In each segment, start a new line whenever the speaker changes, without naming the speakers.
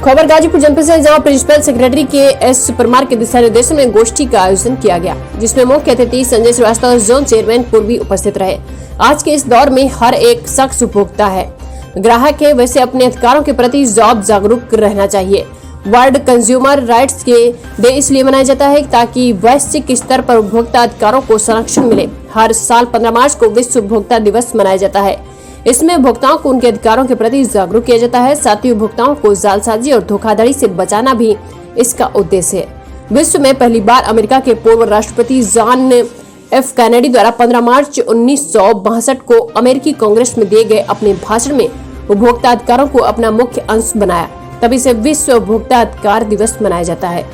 खबर गाजीपुर जनपद से, जहां प्रिंसिपल सेक्रेटरी के एस परमार के दिशा निर्देशन में गोष्ठी का आयोजन किया गया, जिसमें मुख्य अतिथि संजय श्रीवास्तव जोन चेयरमैन पूर्वी उपस्थित रहे। आज के इस दौर में हर एक शख्स उपभोक्ता है, ग्राहक है, वैसे अपने अधिकारों के प्रति जागरूक रहना चाहिए। वर्ल्ड कंज्यूमर राइट्स के डे इसलिए मनाया जाता है ताकि वैश्विक स्तर पर उपभोक्ता अधिकारों को संरक्षण मिले। हर साल 15 मार्च को विश्व उपभोक्ता दिवस मनाया जाता है। इसमें उपभोक्ताओं को उनके अधिकारों के प्रति जागरूक किया जाता है। साथ ही उपभोक्ताओं को जालसाजी और धोखाधड़ी से बचाना भी इसका उद्देश्य है। विश्व में पहली बार अमेरिका के पूर्व राष्ट्रपति जॉन एफ कैनेडी द्वारा 15 मार्च 1962 को अमेरिकी कांग्रेस में दिए गए अपने भाषण में उपभोक्ता अधिकारों को अपना मुख्य अंश बनाया। तभी से विश्व उपभोक्ता अधिकार दिवस मनाया जाता है।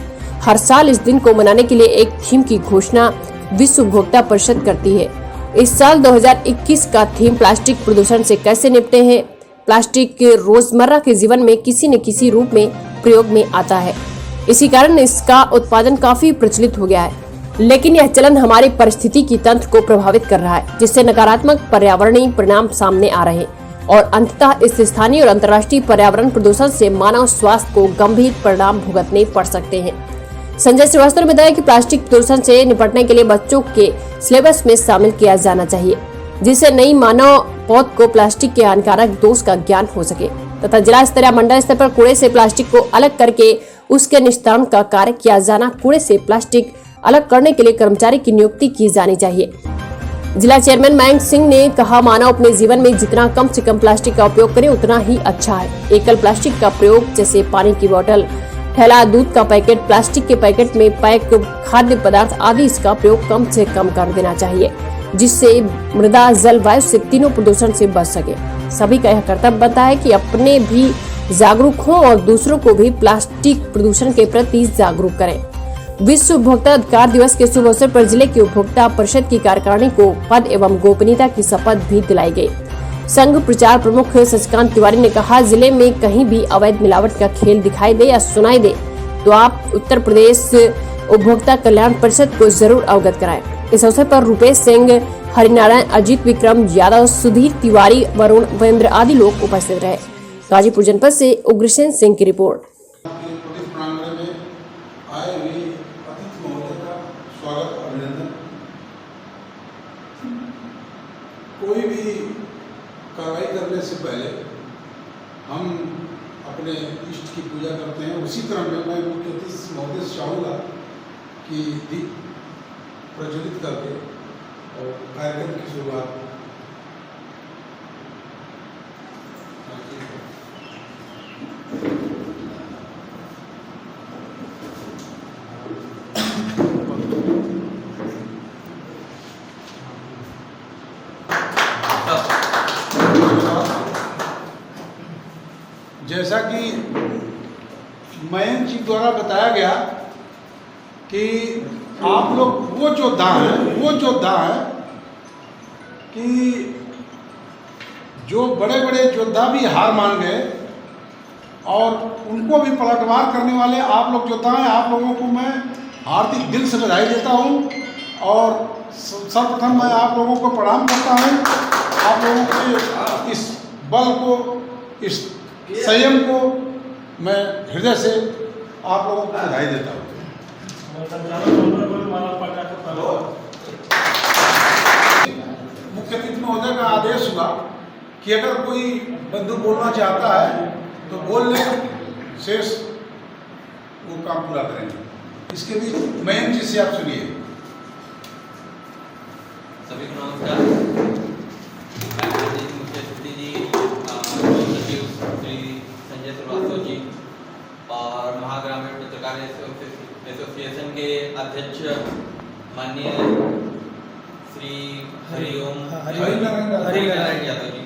हर साल इस दिन को मनाने के लिए एक थीम की घोषणा विश्व उपभोक्ता परिषद करती है। इस साल 2021 का थीम प्लास्टिक प्रदूषण से कैसे निपटे हैं। प्लास्टिक रोजमर्रा के जीवन में किसी न किसी रूप में प्रयोग में आता है, इसी कारण इसका उत्पादन काफी प्रचलित हो गया है। लेकिन यह चलन हमारे पारिस्थितिकी तंत्र को प्रभावित कर रहा है, जिससे नकारात्मक पर्यावरणीय परिणाम सामने आ रहे हैं और अंततः इस स्थानीय और अंतर्राष्ट्रीय पर्यावरण प्रदूषण से मानव स्वास्थ्य को गंभीर परिणाम भुगतने पड़ सकते हैं। संजय श्रीवास्तव ने बताया कि प्लास्टिक प्रदूषण से निपटने के लिए बच्चों के सिलेबस में शामिल किया जाना चाहिए, जिससे नई मानव पौध को प्लास्टिक के हानिकारक दोष का ज्ञान हो सके तथा जिला स्तर या मंडल स्तर पर कूड़े से प्लास्टिक को अलग करके उसके निस्तारण का कार्य किया जाना। कूड़े से प्लास्टिक अलग करने के लिए कर्मचारी की नियुक्ति की जानी चाहिए। जिला चेयरमैन मयंक सिंह ने कहा, मानव अपने जीवन में जितना कम से कम प्लास्टिक का उपयोग करे उतना ही अच्छा है। एकल प्लास्टिक का प्रयोग जैसे पानी की बोतल, थैला, दूध का पैकेट, प्लास्टिक के पैकेट में पैक खाद्य पदार्थ आदि, इसका प्रयोग कम से कम कर देना चाहिए, जिससे मृदा, जल, वायु से तीनों प्रदूषण से बच सके। सभी का यह कर्तव्य बनता है कि अपने भी जागरूक हों और दूसरों को भी प्लास्टिक प्रदूषण के प्रति जागरूक करें। विश्व उपभोक्ता अधिकार दिवस के शुभ अवसर पर जिले की उपभोक्ता परिषद की कार्यकारिणी को पद एवं गोपनीयता की शपथ भी दिलाई गई। संघ प्रचार प्रमुख शशिकांत तिवारी ने कहा, जिले में कहीं भी अवैध मिलावट का खेल दिखाई दे या सुनाई दे तो आप उत्तर प्रदेश उपभोक्ता कल्याण परिषद को जरूर अवगत कराएं। इस अवसर पर रूपेश सिंह, हरिनारायण, अजीत विक्रम यादव, सुधीर तिवारी, वरुण वेंद्र आदि लोग उपस्थित रहे। गाजीपुर जनपद से उग्रसेन सिंह की रिपोर्ट।
कोई भी कार्रवाई करने से पहले हम अपने इष्ट की पूजा करते हैं। उसी क्रम में मैं मुख्य अतिथि महोदय से चाहूँगा कि दीप प्रज्वलित करके और कार्यक्रम की शुरुआत। जैसा कि मयंक जी द्वारा बताया गया कि आप लोग वो योद्धा हैं कि जो बड़े बड़े योद्धा भी हार मान गए और उनको भी पलटवार करने वाले आप लोग योद्धा हैं। आप लोगों को मैं हार्दिक दिल से बधाई देता हूं और सर्वप्रथम मैं आप लोगों को प्रणाम करता हूं। आप लोगों के इस बल को, इस संयम को मैं हृदय से आप लोगों को बधाई देता हूँ। मुख्य अतिथि महोदय का आदेश हुआ कि अगर कोई बंधु बोलना चाहता है तो बोल ले, शेष वो काम पूरा करेंगे। इसके भी मयंक जी से आप सुनिए।
सभी को नमस्कार। संजय श्रीवास्तव जी और महाग्रामीण पत्रकार एसोसिएशन के अध्यक्ष माननीय श्री हरिनारायण यादव जी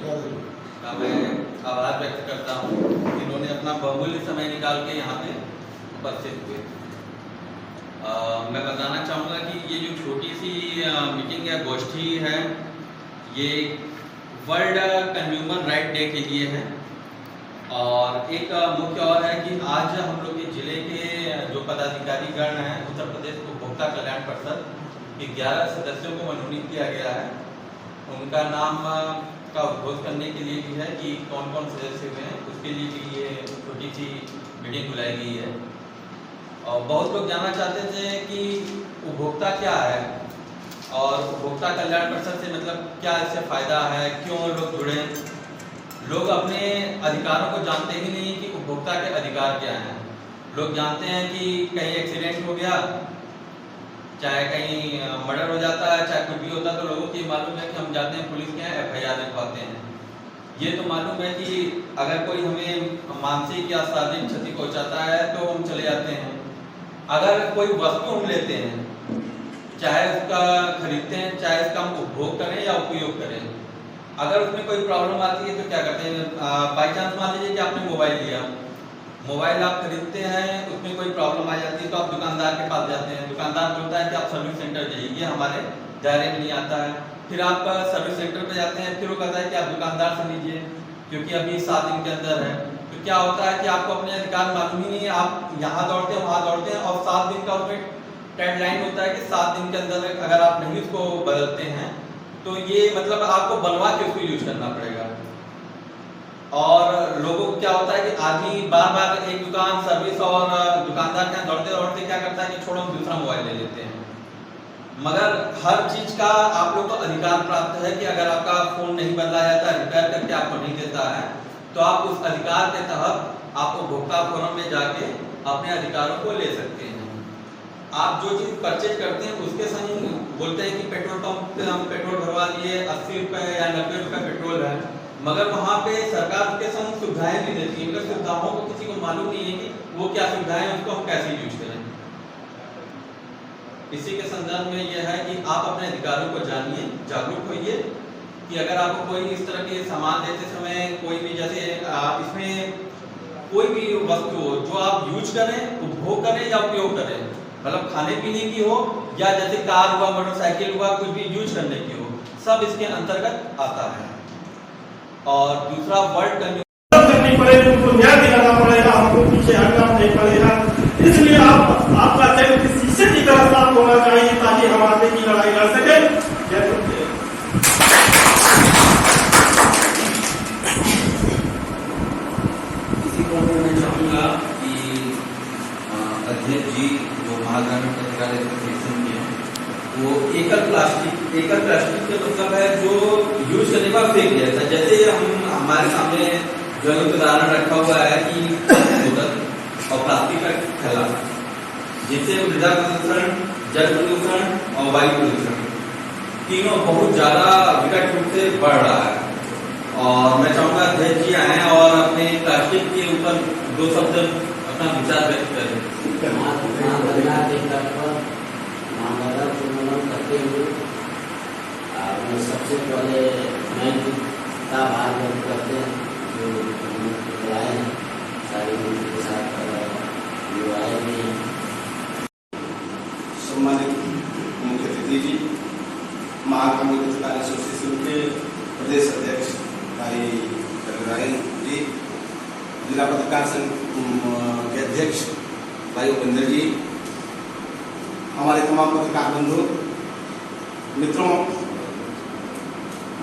का मैं आभार व्यक्त करता हूँ। इन्होंने अपना बहुमूल्य समय निकाल के यहाँ पे उपस्थित हुए। मैं बताना चाहूँगा कि ये जो छोटी सी मीटिंग या गोष्ठी है, ये वर्ल्ड कंज्यूमर राइट डे के लिए है। और एक मुख्य और है कि आज हम लोग के जिले के जो पदाधिकारी गण हैं, उत्तर प्रदेश उपभोक्ता कल्याण परिषद के 11 सदस्यों को मनोनीत किया गया है। उनका नाम का उद्घोष करने के लिए भी है कि कौन कौन सदस्य हुए हैं, उसके लिए भी ये छोटी सी मीटिंग बुलाई गई है। और बहुत लोग जानना चाहते थे कि उपभोक्ता क्या है और उपभोक्ता कल्याण परिषद से मतलब क्या इससे फ़ायदा है, क्यों लोग जुड़े। लोग अपने अधिकारों को जानते ही नहीं कि उपभोक्ता के अधिकार क्या हैं। लोग जानते हैं कि कहीं एक्सीडेंट हो गया, चाहे कहीं मर्डर हो जाता है, चाहे कुछ भी होता है, तो लोगों को ये मालूम है कि हम जाते हैं पुलिस के यहाँ FIR लिखवाते हैं। ये तो मालूम है कि अगर कोई हमें मानसिक या शारीरिक क्षति पहुंचाता है तो हम चले जाते हैं। अगर कोई वस्तु हम लेते हैं, चाहे उसका खरीदते हैं, चाहे उसका हम उपभोग करें या उपयोग करें, अगर उसमें कोई प्रॉब्लम आती है तो क्या करते हैं। बाई चांस मान लीजिए कि आपने मोबाइल लिया, मोबाइल आप खरीदते हैं, उसमें कोई प्रॉब्लम आ जाती है तो आप दुकानदार के पास जाते हैं। दुकानदार बोलता है कि आप सर्विस सेंटर जाइए, ये हमारे दायरे में नहीं आता है। फिर आप सर्विस सेंटर पे जाते हैं, फिर वो कहता है कि आप दुकानदार से लीजिए क्योंकि अभी 7 दिन के अंदर है। तो क्या होता है कि आपको अपने अधिकार मालूम ही नहीं है, आप यहाँ दौड़ते हैं वहाँ दौड़ते हैं और 7 दिन का उसमें डेडलाइन होता है कि 7 दिन के अंदर अगर आप नहीं उसको बदलते हैं तो ये मतलब आपको बनवा के उसको यूज करना पड़ेगा। और लोगों को क्या होता है कि आदमी बार बार एक दुकान सर्विस और दुकानदार के यहाँ दौड़ते दौड़ते क्या करता है कि छोड़ो हम दूसरा मोबाइल ले लेते हैं। मगर हर चीज का आप लोग को अधिकार प्राप्त है कि अगर आपका फोन नहीं बदला जाता, रिपेयर करके आपको नहीं देता है, तो आप उस अधिकार के तहत आप उपभोक्ता फोरम में जाके अपने अधिकारों को ले सकते हैं। आप जो चीज परचेज करते हैं उसके संग बोलते हैं कि पेट्रोल पंप पे हम पेट्रोल भरवा लिए 80 रुपए या 90 रुपए पेट्रोल है, मगर वहाँ पे सरकार उसके संग सुविधाएं भी देती है। मगर सुविधाओं को किसी को मालूम नहीं है कि वो क्या सुविधाएं, उसको हम कैसे यूज करें। इसी के संदर्भ में यह है कि आप अपने अधिकारों को जानिए, जागरूक होइए कि अगर आपको कोई इस तरह के सामान देते समय कोई भी जैसे इसमें कोई भी वस्तु हो जो आप यूज करें, उपभोग करें या उपयोग करें, मतलब खाने पीने की हो या जैसे कार हुआ, मोटरसाइकिल हुआ, कुछ भी यूज करने की हो, सब इसके अंतर्गत आता है। और दूसरा वर्ल्ड
करनी पड़ेगी, उनको न्याय दिलाना पड़ेगा, हमको पीछे हटना नहीं पड़ेगा। इसलिए आपका चरित्र किसी शीशे की तरह साफ होना चाहिए ताकि हम आगे की लड़ाई लड़ सके।
इसी को मैं चाहूँगा कि अध्यक्ष जी जो महाग्रामीण पत्रकार एसोसिएशन के हैं वो एकल प्लास्टिक के मतलब है जो यूज करने का फेंक दिया था। जैसे हमारे सामने जो उदाहरण रखा हुआ है कि बोतल और प्लास्टिक का थैला, जिससे मृदा प्रदूषण, जल प्रदूषण और वायु प्रदूषण तीनों बहुत ज्यादा विकट रूप से बढ़ रहा है। और मैं चाहूँगा अध्यक्ष जी आए और अपने प्लास्टिक के ऊपर 2 शब्द अपना विचार व्यक्त करें।
करते हुए मैं सबसे पहले मैं का आभार व्यक्त करते हैं जो बुलाए हैं, सारी के साथ जो आए भी हैं।
सम्मानित मुख्य अतिथि जी, महाग्रामीण पत्रकार एसोसिएशन के प्रदेश अध्यक्ष भाई रघुराई जी, जिला पत्रकार संघ के अध्यक्ष भाई उपेंद्र जी, हमारे तमाम पत्रकार बंधु मित्रों,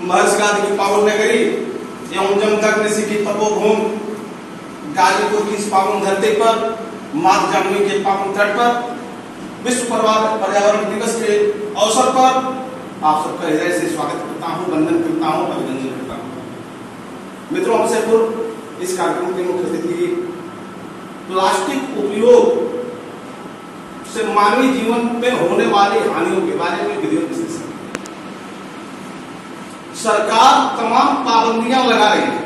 महर्षि गांधी की पावन नगरी एवं जमदग्नि की तपोभूमि गाजीपुर की इस पावन धरती पर माता जाह्नवी के पावन तट पर विश्व पर्यावरण दिवस के अवसर पर आप सबका हृदय से स्वागत करता हूँ, वंदन करता हूँ, अभिनंदन करता हूँ। मित्रों, हमसे पूर्व इस कार्यक्रम के मुख्य अतिथि प्लास्टिक उपयोग से मानवीय जीवन में होने वाली हानियों के बारे में वीडियो विश्लेषण। सरकार तमाम पाबंदियां लगा रही है,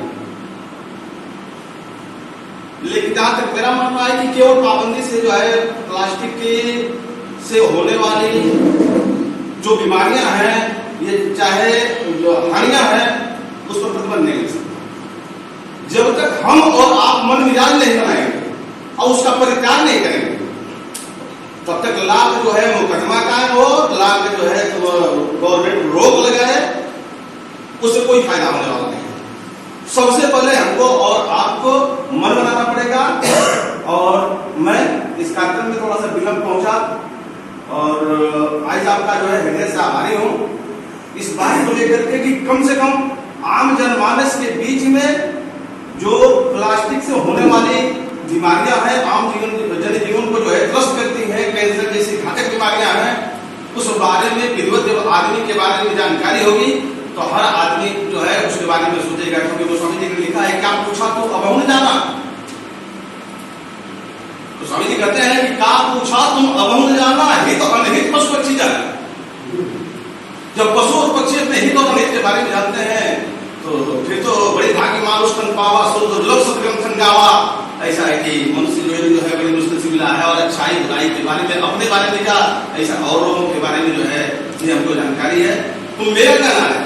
लेकिन जहां तक मेरा मानना है कि केवल पाबंदी से जो है प्लास्टिक के से होने वाली जो बीमारियां हैं, ये चाहे जो हानियां हैं, उस पर प्रतिबंध नहीं लग सकता। जब तक हम और आप मन मिजाज नहीं बनाएंगे और उसका परित्याग नहीं करेंगे, तब तक लाभ जो है मुकदमा कायम हो, लाभ जो है गवर्नमेंट रोक लगाए, उससे कोई फायदा होने वाला नहीं। सबसे पहले हमको और आपको मन बनाना पड़ेगा। और मैं इस कार्यक्रम में थोड़ा सा विलंब पहुंचा और आज आपका जो है हृदय से आभारी हूं इस बात को लेकर के कि कम से कम आम जनमानस के बीच में जो प्लास्टिक से होने वाली बीमारियां हैं आम जनजीवन को जो है त्रस्त करती हैं, कैंसर जैसी घातक बीमारियां हैं, उस बारे में विधिवत जब आदमी के बारे में जानकारी होगी तो हर आदमी जो है उसके बारे में सोचेगा। क्योंकि गोस्वामी जी ने लिखा है क्या पूछा तो अब न जाना। तो स्वामी जी कहते हैं कि क्या पूछा तुम अब न जाना, हित और अनहित पशु पक्षी जाने। जब पशु और पक्षी अपने हित और अनहित के बारे में जानते हैं तो फिर तो बड़ी भाग्यमान उसकन पावा शुद्ध दुर्लभ सदग्रंथन गावा। ऐसा है कि मनुष्य जो है बड़ी मुश्किल से मिला है और अच्छाई बुराई के बारे में अपने बारे में क्या ऐसा और लोगों के बारे में जो है ये हमको जानकारी है। तो मेरा कहना है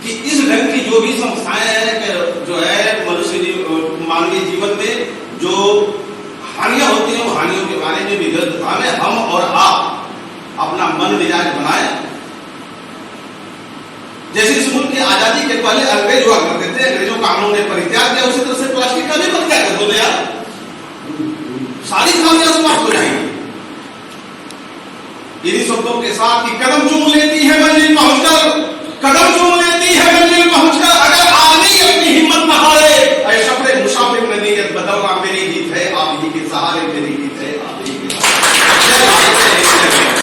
कि इस ढंग की जो भी संस्थाएं हैं जो है मनुष्य मानवीय जीवन में जो हानियां होती हैं, वो हानियों के बारे में विगतता में हम और आप अपना मन मिजाज बनाए। जैसे इस मुल्क की आजादी के पहले अंग्रेज हुआ करते थे, अंग्रेजों का हम लोगों ने परित्याग किया, उसी तरह से प्लास्टिक का भी परित्याग कर दो यार, सारी खामियां समाप्त हो जाएंगी। इन्हीं शब्दों के साथ कि कदम चूम लेती है मंजिल पहुंचकर, कदम चूम